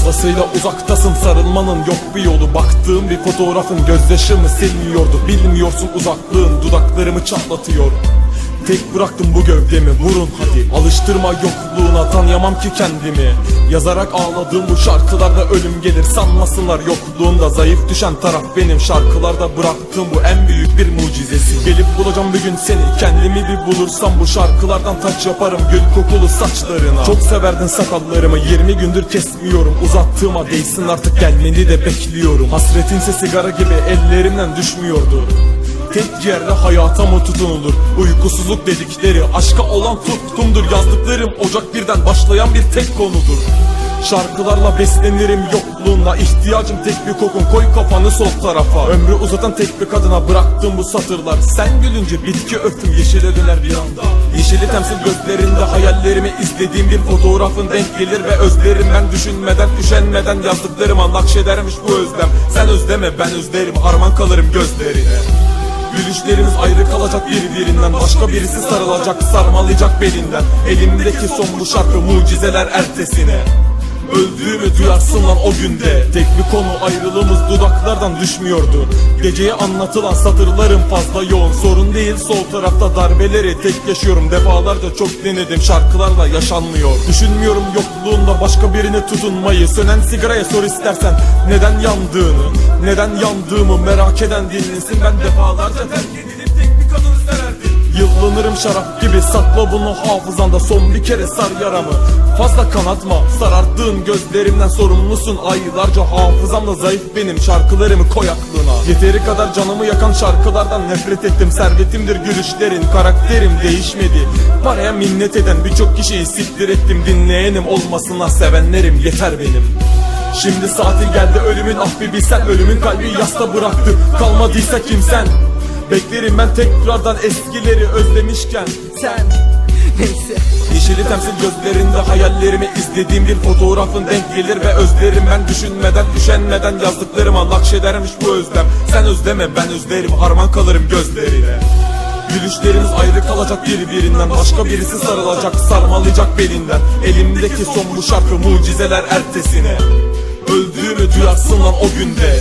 Fazlasıyla uzaktasın, sarılmanın yok bir yolu. Baktığım bir fotoğrafın gözyaşımı silmiyordu. Bilmiyorsun uzaklığın dudaklarımı çatlatıyor. Tek bıraktım bu gövdemi, vurun hadi. Alıştırma yokluğuna, tanıyamam ki kendimi. Yazarak ağladığım bu şarkılarda ölüm gelir sanmasınlar yokluğunda. Zayıf düşen taraf benim, şarkılarda bıraktığım bu en büyük bir mucizesi. Gelip bulacağım bir gün seni, kendimi bir bulursam bu şarkılardan taç yaparım gül kokulu saçlarına. Çok severdin sakallarımı, 20 gündür kesmiyorum. Uzattığıma değsin artık, gelmeni de bekliyorum. Hasretinse sigara gibi ellerimden düşmüyordu. Tek ciğerle hayata mı tutunulur? Uykusuzluk dedikleri aşka olan tutkumdur. Yazdıklarım ocak birden başlayan bir tek konudur. Şarkılarla beslenirim yokluğunla. İhtiyacım tek bir kokun, koy kafanı sol tarafa. Ömrü uzatan tek bir kadına bıraktığım bu satırlar. Sen gülünce bitki öptüm, yeşile döner bir anda. Yeşili temsil gözlerinde, hayallerimi izlediğim bir fotoğrafın denk gelir ve özlerim. Ben düşünmeden, üşenmeden yazdıklarıma nakşedermiş bu özlem. Sen özleme, ben özlerim, harman kalırım gözlerine. Gülüşlerimiz ayrı kalacak birbirinden. Başka birisi sarılacak, sarmalayacak belinden. Elimdeki son bu şarkı, mucizeler ertesine. Öldüğümü duyarsın lan o günde. Tek bir konu, ayrılığımız dudaklardan düşmüyordu. Geceye anlatılan satırlarım fazla yoğun. Sorun değil, sol tarafta darbeleri tek yaşıyorum. Defalarca çok denedim, şarkılarla yaşanmıyor. Düşünmüyorum yokluğunda başka birine tutunmayı. Sönen sigaraya sor istersen neden yandığını. Neden yandığımı merak eden dinlesin. Ben defalarca terk edilip tek bir kadını severdim. Yıllanırım şarap gibi, sakla bunu hafızanda. Son bir kere sar yaramı, fazla kanatma. Sarardığın gözlerimden sorumlusun aylarca. Hafızamda zayıf benim, şarkılarımı koy aklına. Yeteri kadar canımı yakan şarkılardan nefret ettim. Servetimdir gülüşlerin, karakterim değişmedi. Paraya minnet eden birçok kişiyi siktir ettim. Dinleyenim olmasına sevenlerim yeter benim. Şimdi saati geldi ölümün, ah bir bilsen. Ölümün kalbi yasta bıraktı, kalmadıysa kimsen. Beklerim ben tekrardan eskileri özlemişken sen. Neyse. Yeşili temsil gözlerinde, hayallerimi izlediğim bir fotoğrafın denk gelir ve özlerim. Ben düşünmeden, üşenmeden yazdıklarıma nakşedermiş bu özlem. Sen özleme, ben özlerim, harman kalırım gözlerine. Gülüşlerimiz ayrı kalacak birbirinden. Başka birisi sarılacak, sarmalayacak belinden. Elimdeki son bu şarkı, mucizeler ertesine. Öldüğümü duyarsın lan o günde.